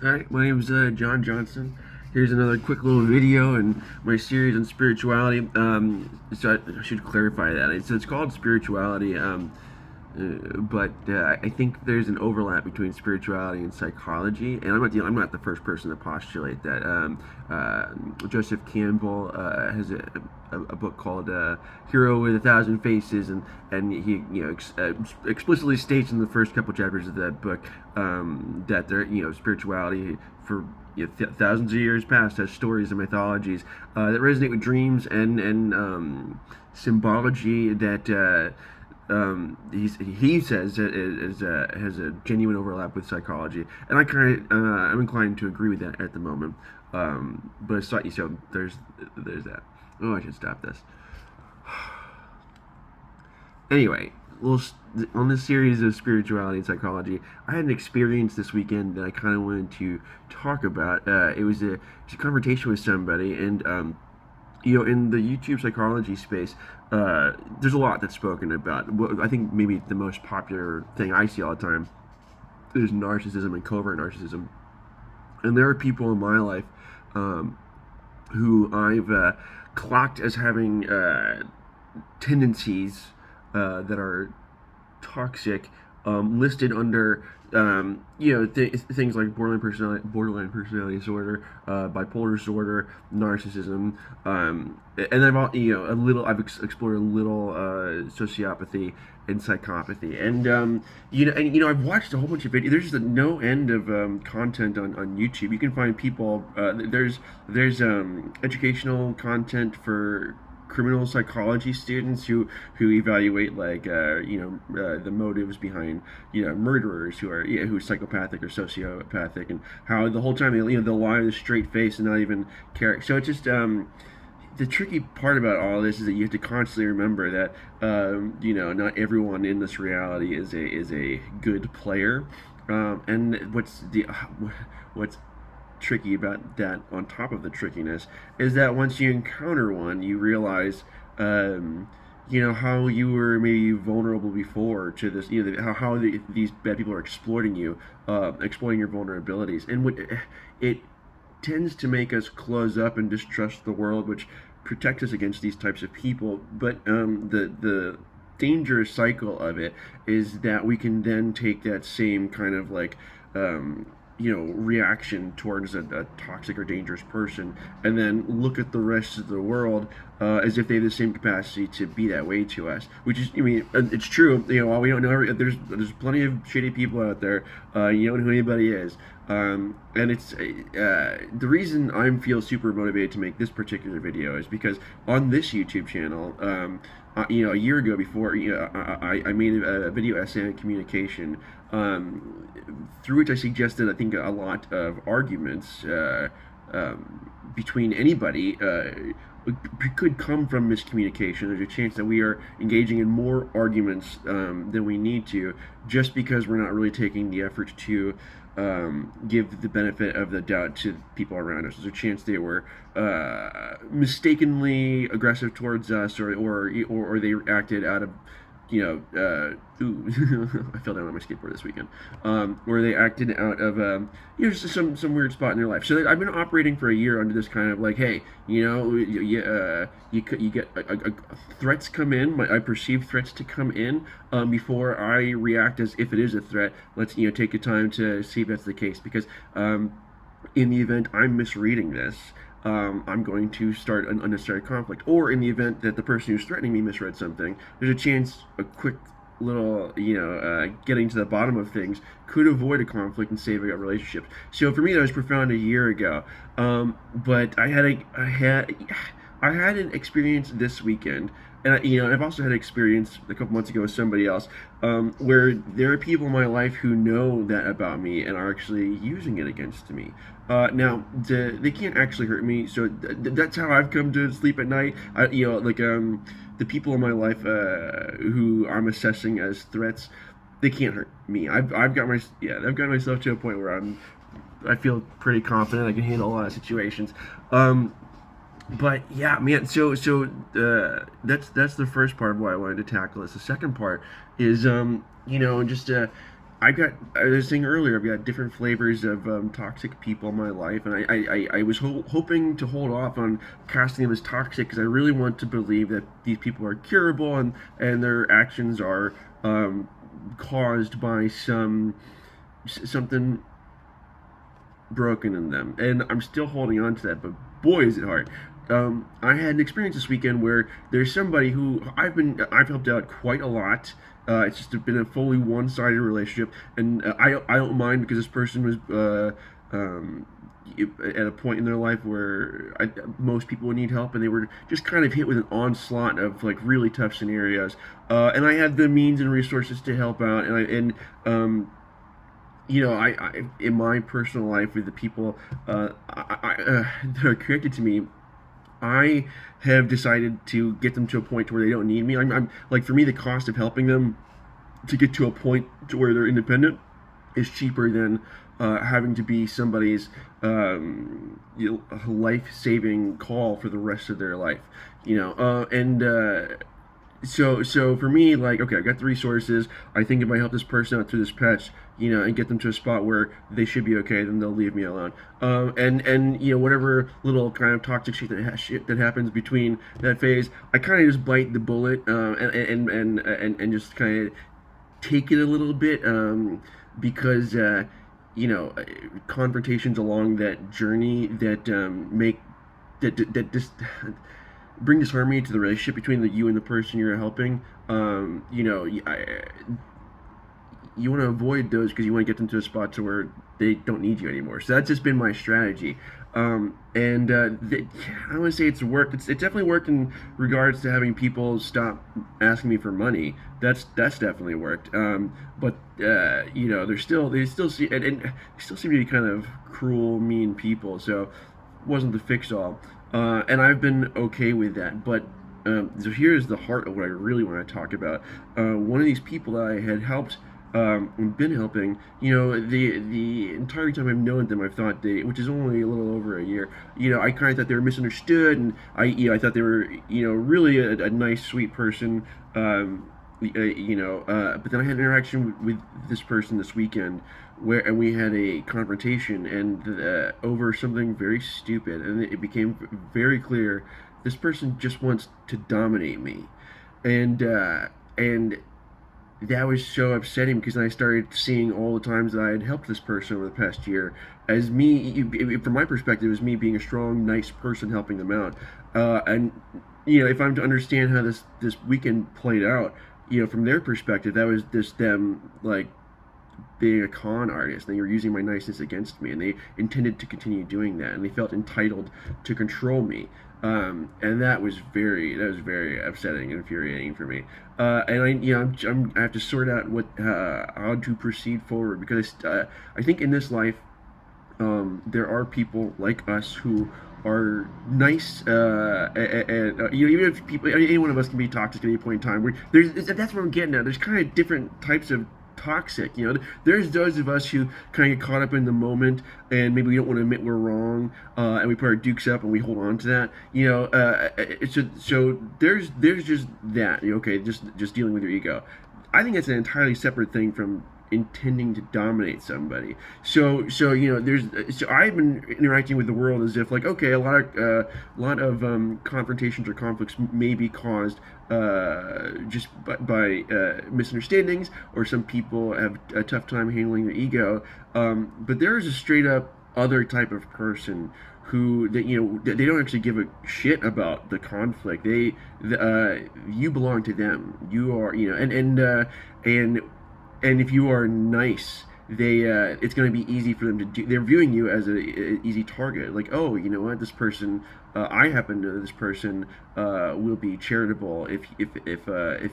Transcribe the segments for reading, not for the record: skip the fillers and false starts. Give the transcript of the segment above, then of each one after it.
Hi, my name is John Johnson. Here's another quick little video in my series on spirituality. So I should clarify that. It's called spirituality, but I think there's an overlap between spirituality and psychology. And I'm not the first person to postulate that. Joseph Campbell has a book called "Hero with a Thousand Faces," and he explicitly states in the first couple chapters of that book that there spirituality for thousands of years past has stories and mythologies that resonate with dreams and symbology that he says has a genuine overlap with psychology, and I'm inclined to agree with that at the moment. But so there's that. Oh, I should stop this. Anyway, on this series of spirituality and psychology, I had an experience this weekend that I kind of wanted to talk about. It was a conversation with somebody, and in the YouTube psychology space, there's a lot that's spoken about. I think maybe the most popular thing I see all the time is narcissism and covert narcissism. And there are people in my life um, who I've clocked as having tendencies that are toxic, listed under things like borderline personality disorder, bipolar disorder, narcissism, and I've explored a little sociopathy and psychopathy, and I've watched a whole bunch of videos. There's just no end of content on YouTube. You can find people. There's educational content for criminal psychology students who evaluate the motives behind murderers who are psychopathic or sociopathic, and how the whole time they'll lie with a straight face and not even care. So it's just the tricky part about all this is that you have to constantly remember that not everyone in this reality is a good player, and what's tricky about that, on top of the trickiness, is that once you encounter one, you realize, how you were maybe vulnerable before to this, these bad people are exploiting you, exploiting your vulnerabilities. And it tends to make us close up and distrust the world, which protects us against these types of people. But the dangerous cycle of it is that we can then take that same kind of reaction towards a toxic or dangerous person, and then look at the rest of the world as if they have the same capacity to be that way to us. Which is, I mean, it's true. While we don't know, there's plenty of shitty people out there. You don't know who anybody is. And it's the reason I feel super motivated to make this particular video is because on this YouTube channel, a year ago, before I made a video essay on communication, through which I suggested, I think, a lot of arguments between anybody could come from miscommunication. There's a chance that we are engaging in more arguments than we need to, just because we're not really taking the effort to give the benefit of the doubt to people around us. There's a chance they were mistakenly aggressive towards us, or they acted out of I fell down on my skateboard this weekend, where they acted out of just some weird spot in their life. So I've been operating for a year under this kind of like, hey, you get threats come in. I perceive threats to come in before I react as if it is a threat. Let's take the time to see if that's the case, because in the event I'm misreading this, I'm going to start an unnecessary conflict. Or in the event that the person who's threatening me misread something, there's a chance a quick little, getting to the bottom of things could avoid a conflict and save a relationship. So for me, that was profound a year ago. But I had an experience this weekend, and I've also had an experience a couple months ago with somebody else, where there are people in my life who know that about me and are actually using it against me. Now, they can't actually hurt me, so that's how I've come to sleep at night. The people in my life who I'm assessing as threats, they can't hurt me. I've got myself to a point where I feel pretty confident I can handle a lot of situations. But yeah, man. That's the first part of why I wanted to tackle this. The second part is just I was saying earlier, I've got different flavors of toxic people in my life, and I was hoping to hold off on casting them as toxic because I really want to believe that these people are curable and their actions are um, caused by something broken in them, and I'm still holding on to that. But boy, is it hard. I had an experience this weekend where there's somebody who I've helped out quite a lot. It's just been a fully one-sided relationship, and I don't mind because this person was at a point in their life where most people would need help, and they were just kind of hit with an onslaught of like really tough scenarios. And I had the means and resources to help out, I in my personal life with the people that are connected to me, I have decided to get them to a point where they don't need me. I'm like for me, the cost of helping them to get to a point to where they're independent is cheaper than having to be somebody's life-saving call for the rest of their life. And so for me, like, okay, I got the resources. I think if I help this person out through this patch, and get them to a spot where they should be okay, then they'll leave me alone. And whatever little kind of toxic shit that happens between that phase, I kind of just bite the bullet and just kind of take it a little bit because confrontations along that journey that make that just bring disharmony to the relationship between you and the person you're helping. You want to avoid those because you want to get them to a spot to where they don't need you anymore. So that's just been my strategy. And I don't want to say it's worked. It's definitely worked in regards to having people stop asking me for money. That's definitely worked. But they still see and they still seem to be kind of cruel, mean people. So wasn't the fix all. And I've been okay with that. But so here's the heart of what I really want to talk about. One of these people that I had helped and been helping, the entire time I've known them, I've thought which is only a little over a year, I kind of thought they were misunderstood, and I thought they were, really a nice, sweet person, but then I had an interaction with this person this weekend and we had a confrontation and over something very stupid, and it became very clear this person just wants to dominate me, and that was so upsetting because I started seeing all the times that I had helped this person over the past year as me, from my perspective, as me being a strong, nice person helping them out. And if I'm to understand how this weekend played out, from their perspective, that was just them like being a con artist. They were using my niceness against me, and they intended to continue doing that, and they felt entitled to control me. And that was very upsetting and infuriating for me. And I have to sort out how to proceed forward because I think in this life there are people like us who are nice, and even if any one of us can be toxic at any point in time. That's what I'm getting at. There's kind of different types of toxic. There's those of us who kind of get caught up in the moment, and maybe we don't want to admit we're wrong, and we put our dukes up and we hold on to that. So there's just that. Okay, just dealing with your ego. I think it's an entirely separate thing from intending to dominate somebody. So I've been interacting with the world as if like, okay, a lot of confrontations or conflicts may be caused just by misunderstandings, or some people have a tough time handling their ego. But there is a straight up other type of person who they don't actually give a shit about the conflict. You belong to them. You are and if you are nice, it's going to be easy for them to do. They're viewing you as a easy target. Like, oh, you know what, this person, I happen to know this person will be charitable if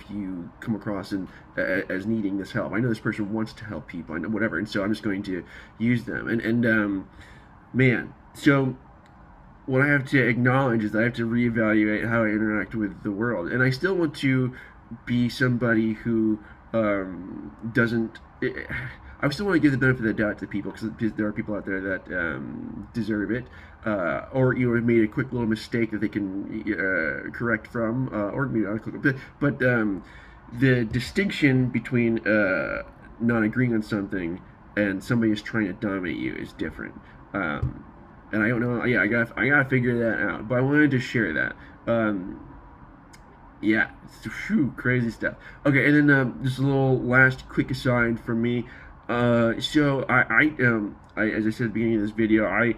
you come across as needing this help. I know this person wants to help people. I know whatever, and so I'm just going to use them. And man, so what I have to acknowledge is that I have to reevaluate how I interact with the world, and I still want to be somebody who doesn't. I still want to give the benefit of the doubt to people because there are people out there that deserve it, or have made a quick little mistake that they can correct from, or maybe not quick, but the distinction between not agreeing on something and somebody is trying to dominate you is different. Um, and I don't know. Yeah, I gotta figure that out. But I wanted to share that. Um, yeah, whew, crazy stuff. Okay, and then just a little last quick aside from me. As I said at the beginning of this video, I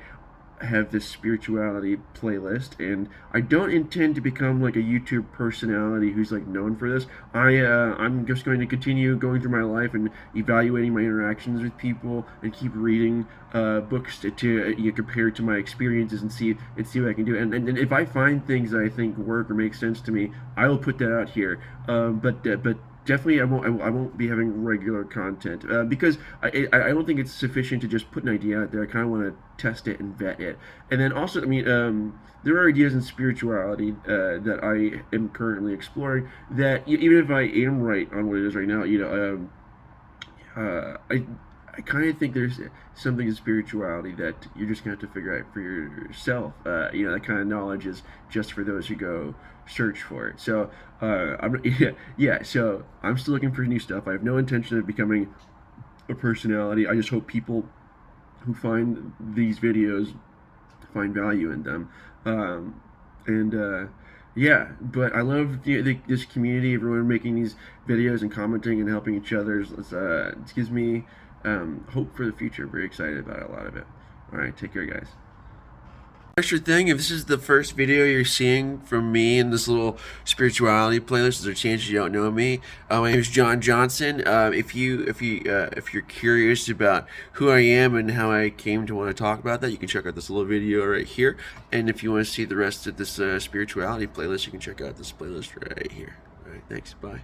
have this spirituality playlist, and I don't intend to become like a YouTube personality who's like known for this. I'm just going to continue going through my life and evaluating my interactions with people, and keep reading books to compare to my experiences and see what I can do. And if I find things that I think work or make sense to me, I will put that out here. But definitely I won't be having regular content because I don't think it's sufficient to just put an idea out there. I kind of want to test it and vet it. And then also, I mean, there are ideas in spirituality that I am currently exploring that even if I am right on what it is right now, I kind of think there's something in spirituality that you're just gonna have to figure out for yourself. That kind of knowledge is just for those who go search for it. So yeah. So I'm still looking for new stuff. I have no intention of becoming a personality. I just hope people who find these videos find value in them. And Yeah, but I love this community, everyone making these videos and commenting and helping each other. It gives me hope for the future. Very excited about a lot of it. All right, take care, guys. Extra thing, if this is the first video you're seeing from me in this little spirituality playlist, there's a chance you don't know me. My name is John Johnson. If you're curious about who I am and how I came to want to talk about that, you can check out this little video right here. And if you want to see the rest of this spirituality playlist, you can check out this playlist right here. All right, thanks. Bye.